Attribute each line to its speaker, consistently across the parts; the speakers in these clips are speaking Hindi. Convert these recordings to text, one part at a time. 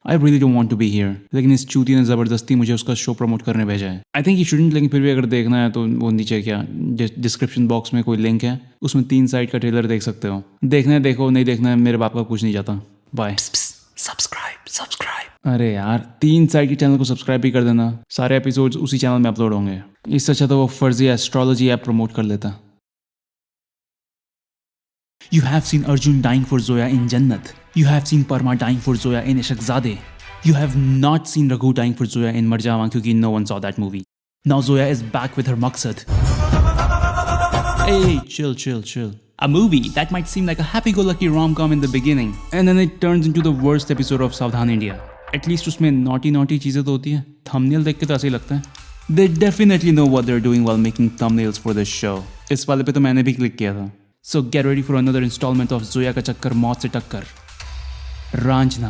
Speaker 1: I really don't want to be here, लेकिन इस चूती ने ज़बरदस्ती मुझे उसका शो प्रमोट करने भेजा है। आई थिंक यू शुडंट, लेकिन फिर भी अगर देखना है तो वो नीचे क्या डिस्क्रिप्शन बॉक्स में कोई लिंक है, उसमें 3 साइड का ट्रेलर देख सकते हो। देखना है देखो, नहीं देखना है मेरे बाप का कुछ नहीं जाता। बाय। सब्सक्राइब। अरे यार 3 साइड के चैनल को सब्सक्राइब भी कर देना, सारे एपिसोड्स उसी चैनल में अपलोड होंगे। इससे अच्छा तो वो फर्जी एस्ट्रोलॉजी ऐप प्रमोट कर लेता। You have seen Arjun dying for Zoya in Jannat. You have seen Parma dying for Zoya in Ishaqzade. You have not seen Raghu dying for Zoya in Marjawan because no one saw that movie. Now Zoya is back with her maqsad. Hey, chill. A movie that might seem like a happy-go-lucky rom-com in the beginning, and then it turns into the worst episode of Savdhan India. At least उसमें naughty चीजें तो होती हैं। Thumbnail देख के तो ऐसे ही लगता है। They definitely know what they're doing while making thumbnails for this show. इस वाले पे तो मैंने भी क्लिक किया था। So get ready for another installment of Zoya का चक्कर मौत से टक्कर, Raanjhanaa,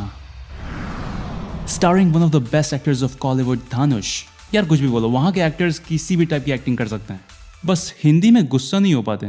Speaker 1: starring one of the best actors of Kollywood, Dhanush। यार कुछ भी बोलो, वहाँ के एक्टर्स किसी भी टाइप की एक्टिंग कर सकते हैं, बस हिंदी में गुस्सा नहीं हो पाते।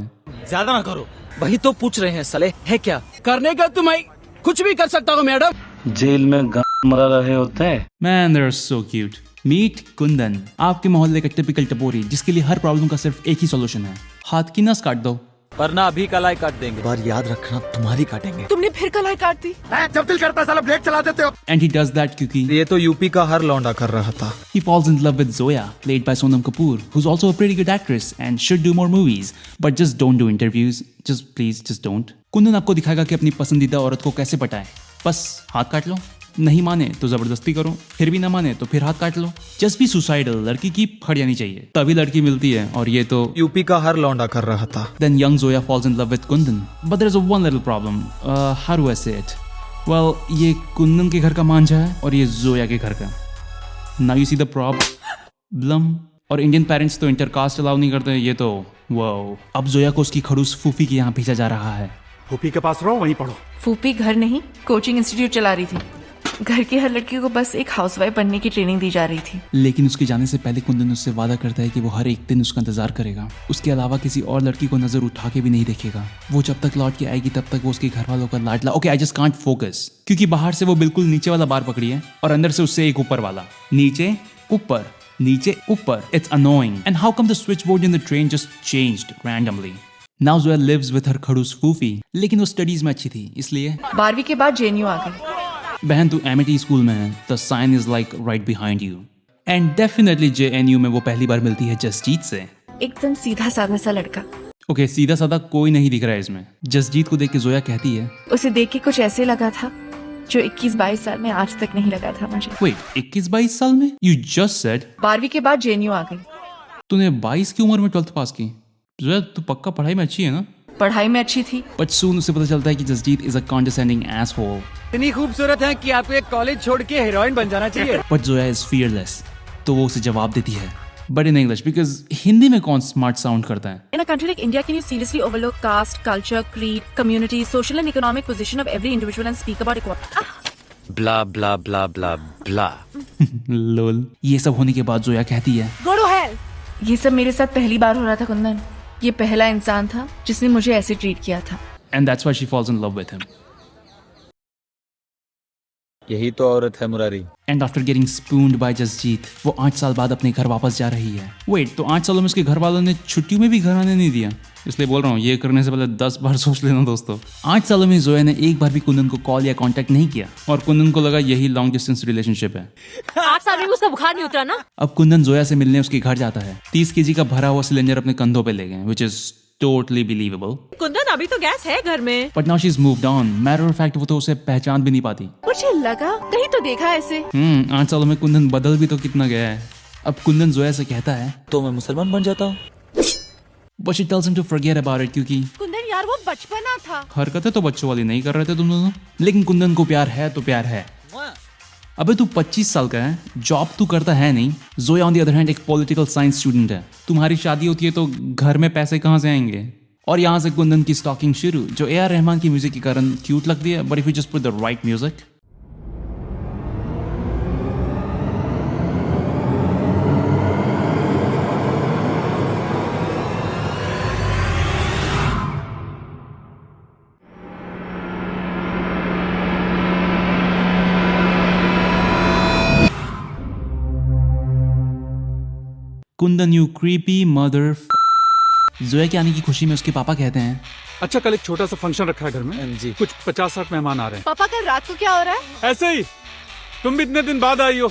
Speaker 2: ज्यादा ना करो, वही तो पूछ रहे हैं साले, है क्या करने का? तुम्हें कुछ भी कर सकता हूँ मैडम।
Speaker 3: जेल में मरा रहे होते हैं।
Speaker 1: Man, they're so cute. Meet Kundan, आपके मोहल्ले का टिपिकल टपोरी जिसके लिए हर प्रॉब्लम का सिर्फ एक ही सॉल्यूशन है, हाथ की नस काट दो।
Speaker 2: वरना अभी कलाई काट देंगे। बार याद रखना, तुम्हारी काटेंगे।
Speaker 4: तुमने फिर कलाई काट दी।
Speaker 2: जब दिल करता है साला ब्लेड चला देते हो।
Speaker 1: And he does that क्योंकि
Speaker 2: ये तो यूपी का हर लौंडा कर रहा था।
Speaker 1: he falls in love with Zoya, played by Sonam Kapoor, who's also a pretty good actress and should do more movies, but just don't do interviews. Just don't. Kundan आपको दिखाएगा कि अपनी पसंदीदा औरत को कैसे पटाए। बस हाथ काट लो, नहीं माने तो जबरदस्ती करो, फिर भी ना माने तो फिर हाथ काट लो। जस्ट भी सुसाइडल, लड़की की फट जानी चाहिए तभी लड़की मिलती है, और ये तो
Speaker 2: यूपी का हर लौंडा कर रहा था।
Speaker 1: Then young Zoya falls in love with Kundan, but there's a one little problem. How do I say it? Well, ये कुंदन के घर का मांझा है और ये जोया के घर का। Now you see the problem. और इंडियन पेरेंट्स तो इंटरकास्ट अलाउ नहीं करते, ये तो वाओ। अब जोया को उसकी खड़ूस फूफी के यहाँ भेजा जा रहा है।
Speaker 5: फूफी के पास रहो, वहीं पढ़ो।
Speaker 4: फूफी घर नहीं, कोचिंग इंस्टीट्यूट चला रही थी। घर की हर लड़की को बस एक हाउसवाइफ बनने की ट्रेनिंग दी जा रही थी।
Speaker 1: लेकिन उसके जाने से पहले कुंदन उससे वादा करता है कि वो हर एक दिन उसका इंतजार करेगा, उसके अलावा किसी और लड़की को नजर उठा के भी नहीं देखेगा। वो जब तक लौट के आएगी तब तक वो उसके घर वालों का लाडला। Okay, I just can't focus, क्योंकि बाहर से वो बिल्कुल नीचे वाला बार पकड़ी है और अंदर से उससे एक ऊपर वाला। नीचे ऊपर नीचे ऊपर, it's annoying. And how come the switch board in the train just changed randomly. Now Zoya lives with her खड़ूस फूफी, लेकिन वो स्टडीज में अच्छी थी इसलिए।
Speaker 4: 12वीं के बाद जेएनयू आ गई।
Speaker 1: बहन तू एमिटी स्कूल में है, the sign is like right behind you. And definitely JNU में वो पहली बार मिलती है जसजीत से।
Speaker 4: एकदम सीधा साधा सा लड़का।
Speaker 1: ओके, सीधा साधा कोई नहीं दिख रहा है इसमें। जसजीत को देख के जोया कहती है,
Speaker 4: उसे देख के कुछ ऐसे लगा था जो 21-22 साल में आज तक नहीं लगा था मुझे।
Speaker 1: वेट, 21-22 साल में? यू जस्ट सेड
Speaker 4: 12वीं के बाद जेएनयू आ गई।
Speaker 1: तूने 22 की उम्र में 12th पास की। जोया तू पक्का पढ़ाई में अच्छी है ना?
Speaker 4: पढ़ाई में अच्छी थी।
Speaker 1: बट सून उसे पता चलता है कि जसजीत इज अ कॉन्डेसेंडिंग एसहोल।
Speaker 2: इतनी खूबसूरत है कि आपको एक कॉलेज छोड़ के हीरोइन बन जाना चाहिए।
Speaker 1: बट जोया इज फियरलेस, तो वो उसे जवाब देती है, but in English, because Hindi में कौन स्मार्ट साउंड करता है।
Speaker 4: In a country like India, can you seriously overlook caste, culture, creed, community, social and economic position of every individual and speak about equality?
Speaker 2: ब्ला ब्ला ब्ला ब्ला ब्ला।
Speaker 1: लोल। ये सब होने के बाद जोया कहती है,
Speaker 4: Go to hell! ये सब मेरे साथ पहली बार हो रहा था कुंदन। ये पहला इंसान था जिसने मुझे ऐसे ट्रीट किया था।
Speaker 1: and that's why she falls in love with him.
Speaker 2: यही तो औरत है Murari.
Speaker 1: And after getting spooned by Jasjeet, वो 8 साल बाद अपने घर वापस जा रही है। Wait, तो 8 सालों में उसके घर वालों ने छुट्टियों में भी घर आने नहीं दिया? इसलिए बोल रहा हूँ, ये करने से पहले 10 बार सोच लेना दोस्तों। 8 सालों में जोया ने एक बार भी कुंदन को कॉल या कांटेक्ट नहीं किया, और कुंदन को लगा यही लॉन्ग डिस्टेंस रिलेशनशिप है।
Speaker 4: 8 साल में उसका बुखार नहीं उतरा ना?
Speaker 1: अब कुंदन जोया से मिलने उसके घर जाता है। 30 kg का भरा हुआ सिलेंडर अपने कंधों पे ले गए, which is totally believable.
Speaker 4: Kundan, अभी तो गैस है घर में।
Speaker 1: But now she's moved on. Matter of fact, वो तो उसे पहचान भी नहीं पाती।
Speaker 4: मुझे लगा कहीं तो देखा ऐसे।
Speaker 1: 8 सालों में कुंदन बदल भी तो कितना गया है। अब कुंदन जोया से कहता है,
Speaker 2: तो मैं मुसलमान बन जाता हूँ।
Speaker 1: But she tells him to forget about it क्योंकि
Speaker 4: कुंदन यार, वो बचपना था।
Speaker 1: हरकतें तो बच्चों वाली नहीं कर रहे थे तुम दोनों। लेकिन कुंदन को प्यार है तो प्यार है। अबे तू 25 साल का है, जॉब तू करता है नहीं। Zoya on the other hand एक पॉलिटिकल साइंस स्टूडेंट है। तुम्हारी शादी होती है तो घर में पैसे कहाँ से आएंगे? और यहाँ से कुंदन की स्टॉकिंग शुरू, जो ए आर रहमान की म्यूजिक के कारण क्यूट लगती है, but if you just put the right music. Kundan you creepy mother. Zoya के आने की खुशी में उसके पापा कहते हैं
Speaker 5: अच्छा, कल एक छोटा सा फंक्शन रखा है घर में।
Speaker 2: जी।
Speaker 5: कुछ 50-60 मेहमान आ रहे
Speaker 4: पापा कल रात को क्या हो रहा है?
Speaker 5: हैं। ऐसे ही तुम भी इतने दिन बाद आई हो।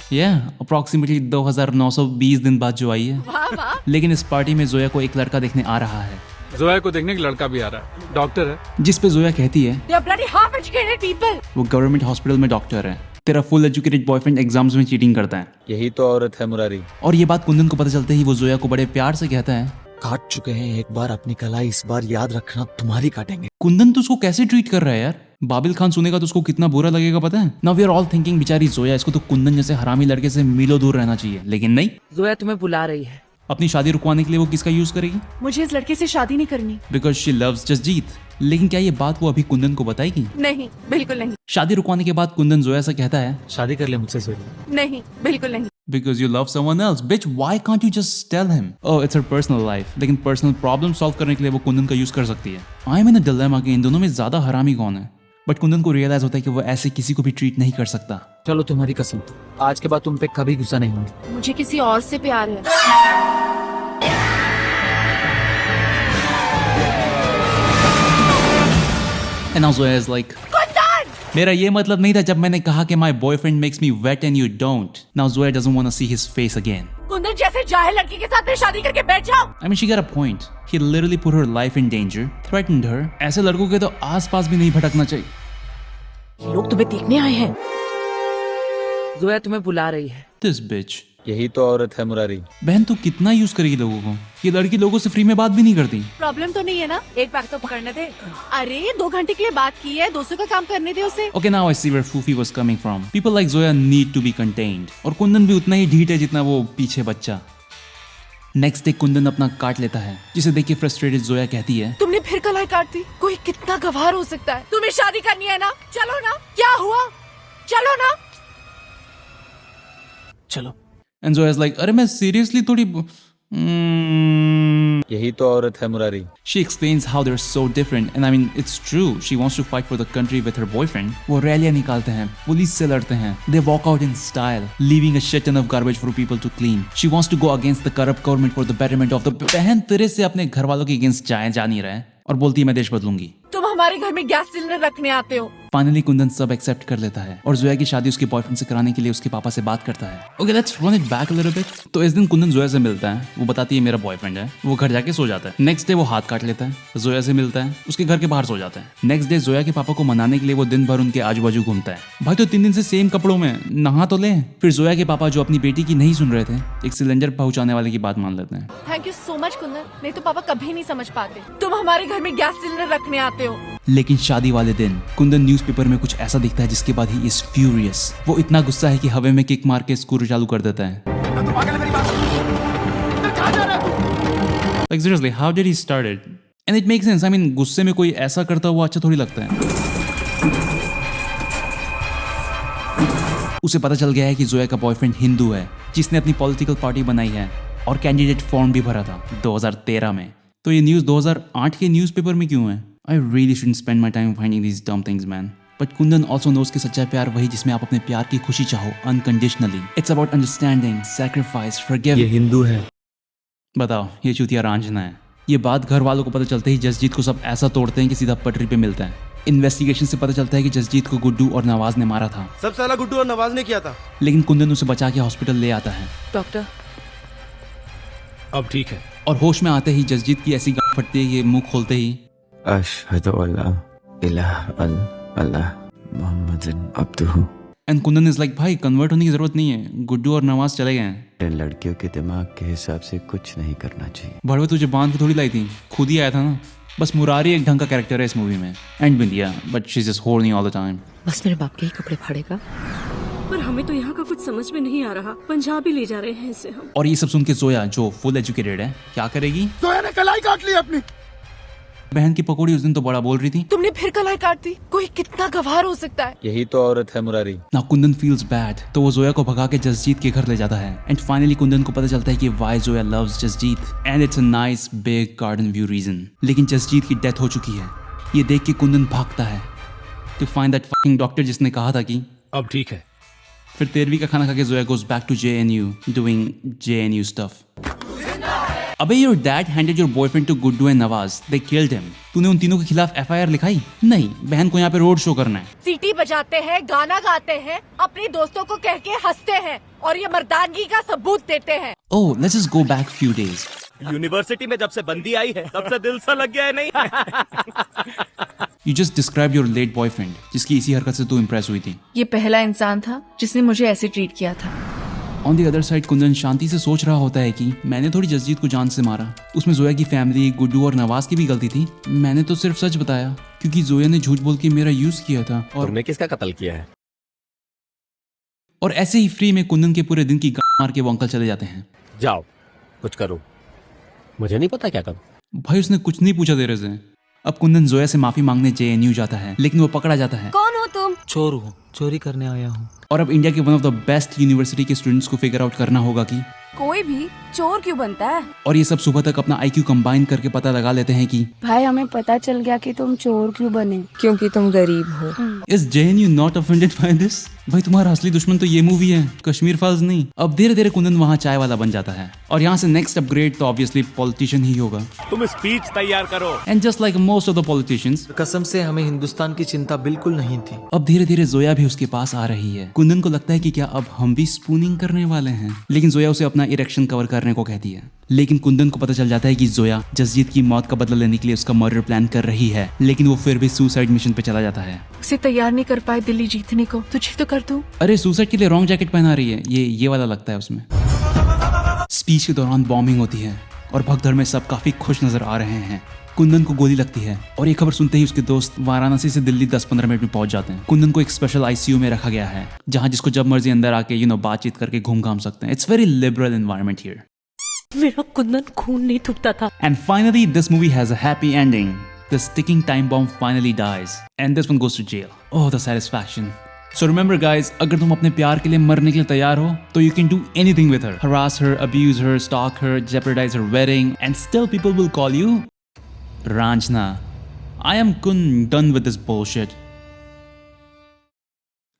Speaker 1: अप्रोक्सीमेटली 2920 दिन बाद जो आई है।
Speaker 4: वाह वाह।
Speaker 1: लेकिन इस पार्टी में जोया को एक लड़का देखने आ रहा है,
Speaker 5: जोया को देखने एक लड़का भी आ रहा है, डॉक्टर है।
Speaker 1: जिस पे जोया कहती है
Speaker 4: They are bloody half educated people.
Speaker 1: वो गवर्नमेंट हॉस्पिटल में डॉक्टर है, तेरा फुल एजुकेटेड बॉयफ्रेंड एग्जाम्स में चीटिंग करता है।
Speaker 2: यही तो औरत है मुरारी।
Speaker 1: और ये बात कुंदन को पता चलते ही वो जोया को बड़े प्यार से कहता है
Speaker 2: काट चुके हैं एक बार अपनी कलाई, इस बार याद रखना तुम्हारी काटेंगे।
Speaker 1: कुंदन तो उसको कैसे ट्रीट कर रहा है यार। बाबिल खान सुनेगा तो उसको कितना बुरा लगेगा पता है। Now we are all thinking बेचारी जोया, इसको तो कुंदन जैसे हरामी लड़के से मीलों दूर रहना चाहिए, लेकिन नहीं।
Speaker 6: जोया तुम्हें बुला रही है।
Speaker 1: अपनी शादी रुकवाने के लिए वो किसका यूज करेगी?
Speaker 4: मुझे इस लड़के से शादी नहीं करनी।
Speaker 1: Because she loves Jasjeet. लेकिन क्या ये बात वो अभी कुंदन को बताएगी?
Speaker 4: नहीं, बिल्कुल नहीं।
Speaker 1: शादी रुकवाने के बाद कुंदन जोया से कहता है
Speaker 2: शादी कर ले मुझसे जोया।
Speaker 4: नहीं, बिल्कुल नहीं।
Speaker 1: Because you love someone else, bitch. Why can't you just tell him? Oh, it's her personal life. लेकिन personal problem solve करने के लिए वो कुंदन का यूज कर सकती है। I'm in a dilemma कि इन दोनों में ज्यादा हरामी कौन है। बट कुंदन को रियलाइज होता है कि वो ऐसे किसी को भी ट्रीट नहीं कर सकता।
Speaker 2: चलो तुम्हारी कसम, आज के बाद तुम पे कभी गुस्सा नहीं होंगे।
Speaker 4: मुझे किसी और से प्यार है।
Speaker 1: And now Zoya is like, मेरा ये मतलब नहीं था जब मैंने कहा कि my boyfriend makes me wet and you don't. Now Zoya doesn't want to see his face again.
Speaker 4: Kundan जैसे जाहिल लड़की के साथ में शादी करके बैठ जाओ।
Speaker 1: I mean, she got a point. He literally put her life in danger, threatened her. ऐसे लड़कों के तो आसपास भी नहीं भटकना चाहिए।
Speaker 4: लोग तुम्हें देखने आए हैं।
Speaker 6: जोया तुम्हें बुला रही है।
Speaker 1: This bitch.
Speaker 2: यही तो औरत है मुरारी।
Speaker 1: बहन तू कितना यूज करेगी लोगों को? ये लड़की लोगों से फ्री में बात भी नहीं करती।
Speaker 4: प्रॉब्लम तो नहीं है ना? एक बैग तो पकड़ने दे। अरे 2 घंटे के लिए बात की है, 200 का काम करने दे उसे।
Speaker 1: Okay, now I see where Fufi was coming from. People like Zoya need to be contained. और कुंदन भी उतना ही ढीठ है जितना वो पीछे बच्चा। नेक्स्ट डे कुंदन अपना काट लेता है, जिसे देख के फ्रस्ट्रेटेड जोया कहती है
Speaker 4: तुमने फिर कलाई काट दी। कोई कितना गवार हो सकता है? तुम्हें शादी करनी है ना? चलो ना। क्या हुआ? चलो ना।
Speaker 2: चलो।
Speaker 1: एंड जोया इज लाइक अरे मैं सीरियसली थोड़ी
Speaker 2: यही तो औरत है Murari.
Speaker 1: She explains how they're so different and I mean it's true. She wants to fight for the country with her boyfriend. वो रैलियां निकालते हैं, पुलिस से लड़ते हैं. They walk out in style, leaving a shit ton of garbage for people to clean. She wants to go against the corrupt government for the betterment of the बहन तेरे से अपने घर वालों के अगेंस्ट जा नहीं रहा है और बोलती है मैं देश बदलूंगी।
Speaker 4: तुम हमारे घर में गैस सिलेंडर रखने आते हो।
Speaker 1: फाइनली कुंदन सब एक्सेप्ट कर लेता है और जोया की शादी उसके बॉयफ्रेंड से कराने के लिए उसके पापा से बात करता है। Okay let's run it back a little bit. तो इस दिन कुंदन जोया से मिलता है, वो बताती है मेरा बॉयफ्रेंड है, वो घर जाके सो जाता है। नेक्स्ट डे वो हाथ काट लेता है, जोया से मिलता है, उसके घर के बाहर सो जाता है। नेक्स्ट डे जोया के पापा को मनाने के लिए वो दिन भर उनके आजू बाजू घूमता है। भाई तो 3 दिन से सेम कपड़ों में, नहा तो ले। फिर जोया के पापा जो अपनी बेटी की नहीं सुन रहे थे, एक सिलेंडर पहुंचाने वाले की बात मान लेते हैं।
Speaker 4: Thank you so much Kundan, नहीं तो पापा कभी नहीं समझ पाते। तुम हमारे घर में गैस सिलेंडर रखने आते हो।
Speaker 1: लेकिन शादी वाले दिन कुंदन न्यूज़पेपर में कुछ ऐसा दिखता है जिसके बाद ही इज फ्यूरियस। वो इतना गुस्सा है कि हवा में किक मार के स्कूटर चालू कर देता है। Like seriously, how did he start it? And it makes sense. I mean, गुस्से में कोई ऐसा करता हुआ अच्छा थोड़ी लगता है। उसे पता चल गया है कि जोया का बॉयफ्रेंड हिंदू है, जिसने अपनी पॉलिटिकल पार्टी बनाई है और कैंडिडेट फॉर्म भी भरा था 2013 में। तो ये न्यूज़ 2008 के न्यूज़पेपर में क्यों है? I really shouldn't spend my time finding these dumb things, man. But Kundan also knows कि सच्चा प्यार वही जिसमें आप अपने प्यार की खुशी चाहो unconditionally. It's about understanding, sacrifice, forgive.
Speaker 2: ये हिंदू है।
Speaker 1: बताओ, ये चूतिया रांझना है। ये बात घर वालों को पता चलते ही जसजीत को सब ऐसा तोड़ते हैं कि सीधा पटरी पे मिलता है। इन्वेस्टिगेशन से पता चलता है कि जसजीत को गुड्डू और नवाज ने मारा था।
Speaker 7: सब साला गुड्डू और नवाज ने किया था।
Speaker 1: लेकिन कुंदन उसे बचा के हॉस्पिटल ले आता है।
Speaker 6: डॉक्टर
Speaker 5: अब ठीक है।
Speaker 1: और होश में आते ही जसजीत की ऐसी गांठ फटती है कि मुंह खोलते ही
Speaker 8: अशहदु अल्ला इलाहा अल्लाह मुहम्मदन अब्दुहु।
Speaker 1: एंड कुंदन इज लाइक भाई कन्वर्ट होने की जरूरत नहीं है, गुड्डू और नवाज चले गए हैं।
Speaker 8: लड़कियों के दिमाग के हिसाब से कुछ नहीं करना चाहिए।
Speaker 1: भड़वे तुझे बांध के थोड़ी लाई थी, खुद ही आया था ना। बस मुरारी एक ढंग का कैरेक्टर है इस मूवी में। And Bindiya, but she is just होर्नी all the time.
Speaker 6: बस मेरे बाप के ही कपड़े फाड़ेगा।
Speaker 9: पर हमें तो यहाँ का कुछ समझ में नहीं आ रहा। पंजाबी ले जा रहे हैं इसे हम।
Speaker 1: और ये सब सुन के जोया जो फुल एजुकेटेड है क्या करेगी?
Speaker 7: जोया ने कलाई काट ली अपनी।
Speaker 1: बहन की पकौड़ी उस दिन तो बड़ा बोल रही थी।
Speaker 4: तुमने फिर कलाई काट दी। कोई कितना गवार हो सकता है?
Speaker 2: यही तो औरत है मुरारी।
Speaker 1: ना कुंदन फील्स बैड, तो वो जोया को भगा के जसजीत के घर ले जाता है। एंड फाइनली कुंदन को पता चलता है कि why Zoya loves Jasjeet and it's a nice big garden view reason. लेकिन जसजीत की डेथ हो चुकी है। ये देख के कुंदन भागता है to find that fucking doctor जिसने कहा था कि
Speaker 5: अब ठीक है।
Speaker 1: फिर 13वीं का खाना खा के Zoya goes back to JNU doing JNU stuff. अबे your dad handed your boyfriend to Guddu and Nawaz, they killed him. तूने उन तीनों के खिलाफ एफआईआर लिखाई? नहीं, बहन को यहाँ पे रोड शो करना है।
Speaker 4: सीटी बजाते हैं, गाना गाते हैं, अपने दोस्तों को कह के हंसते हैं और ये मर्दानगी का सबूत देते हैं।
Speaker 1: Oh, let's just go back few days.
Speaker 2: University में जब से बंदी आई है तब से दिल सा लग गया है नहीं।
Speaker 1: You just described your late boyfriend, जिसकी इसी हरकत से तू इम्प्रेस हुई थी।
Speaker 4: ये पहला इंसान था जिसने मुझे ऐसे ट्रीट किया था।
Speaker 1: On the other side Kundan शांति से सोच रहा होता है कि मैंने थोड़ी जसजीत को जान से मारा, उसमें जोया की फैमिली, गुड्डू और नवाज की भी गलती थी। मैंने तो सिर्फ सच बताया क्योंकि जोया ने झूठ बोल के मेरा यूज किया था। और
Speaker 2: तुमने किसका कत्ल किया है?
Speaker 1: और ऐसे ही फ्री में कुंदन के पूरे दिन की गांड मार के वो अंकल चले जाते हैं।
Speaker 2: जाओ कुछ करो, मुझे नहीं पता क्या करूं।
Speaker 1: भाई उसने कुछ नहीं पूछा देर से। अब कुंदन जोया से माफी मांगने जेएनयू जाता है, लेकिन वो पकड़ा जाता है।
Speaker 9: कौन हो तुम?
Speaker 2: चोर हूँ, चोरी करने आया हूँ।
Speaker 1: और अब इंडिया के one of the best university के स्टूडेंट्स को फिगर आउट करना होगा कि
Speaker 9: कोई भी चोर क्यों बनता है?
Speaker 1: और ये सब सुबह तक अपना IQ कंबाइन करके पता लगा लेते हैं कि
Speaker 9: भाई हमें पता चल गया कि तुम चोर क्यों बने, क्योंकि तुम गरीब हो।
Speaker 1: Is JNU not offended by this? भाई तुम्हारा असली दुश्मन तो ये मूवी है, कश्मीर फाइल्स नहीं। अब धीरे धीरे कुंदन वहाँ चाय वाला बन जाता है और यहाँ से नेक्स्ट अपग्रेड तो ऑब्वियसली पॉलिटिशियन ही होगा।
Speaker 2: तुम स्पीच तैयार करो।
Speaker 1: And just like most of the politicians,
Speaker 7: कसम से हमें हिंदुस्तान की चिंता बिल्कुल नहीं थी।
Speaker 1: अब धीरे धीरे जोया भी उसके पास आ रही है। कुंदन को लगता है कि क्या अब हम भी स्पूनिंग करने वाले हैं, लेकिन जोया उसे अपना इरेक्शन कवर करने को कहती है। लेकिन कुंदन को पता चल जाता है कि जोया जसजीत की मौत का बदला लेने के लिए उसका मर्डर प्लान कर रही है, लेकिन वो फिर भी सुसाइड मिशन पे चला जाता है।
Speaker 4: उसे तैयार नहीं कर पाए दिल्ली जीतने को, तुझे तो कर दूं।
Speaker 1: अरे सुसाइड के लिए रॉन्ग जैकेट पहना रही है, ये वाला लगता है उसमें। स्पीच के दौरान बॉम्बिंग होती है और भगदड़ में सब काफी खुश नजर आ रहे हैं। कुंदन को गोली लगती है और ये खबर सुनते ही उसके दोस्त वाराणसी से दिल्ली 10-15 मिनट में पहुंच जाते हैं। कुंदन को एक स्पेशल ICU में रखा गया है, जहां जिसको जब मर्जी अंदर आके बातचीत करके घूम घाम सकते हैं। It's very liberal environment here.
Speaker 9: मेरा कुंदन खून नहीं थूकता था।
Speaker 1: And finally, this movie has a happy ending. This ticking time bomb finally dies, and this one goes to jail. Oh, the satisfaction. So remember guys, अगर तुम अपने प्यार के लिए मरने के लिए तैयार हो, तो you can do anything with her. Harass her, abuse her, stalk her, jeopardize her wedding, and still people will call you Ranjna. I am done with this bullshit.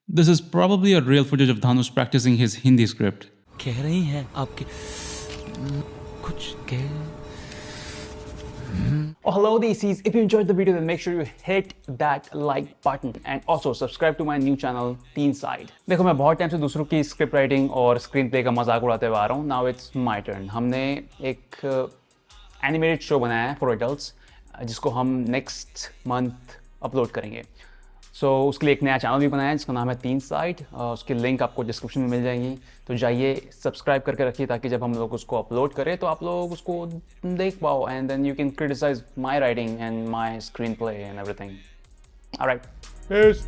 Speaker 1: This is probably a real footage of Dhanush practicing his Hindi script.
Speaker 2: कह रही हैं आपके कुछ कह।
Speaker 1: Oh, hello DCs, if you enjoyed the video then make sure you hit that like button and also subscribe to my new channel teen side. देखो मैं बहुत टाइम से दूसरों की स्क्रिप्ट राइटिंग और स्क्रीन प्ले का मजाक उड़ाते हुए आ रहा हूँ। Now it's my turn. हमने एक एनिमेटेड शो बनाया है फॉर एडल्ट्स जिसको हम नेक्स्ट मंथ अपलोड करेंगे। सो उसके लिए एक नया चैनल भी बनाया है जिसका नाम है टीन साइड। उसकी लिंक आपको डिस्क्रिप्शन में मिल जाएगी, तो जाइए सब्सक्राइब करके रखिए ताकि जब हम लोग उसको अपलोड करें तो आप लोग उसको देख पाओ and then you can criticise my writing and my screen play and everything. Alright, piece.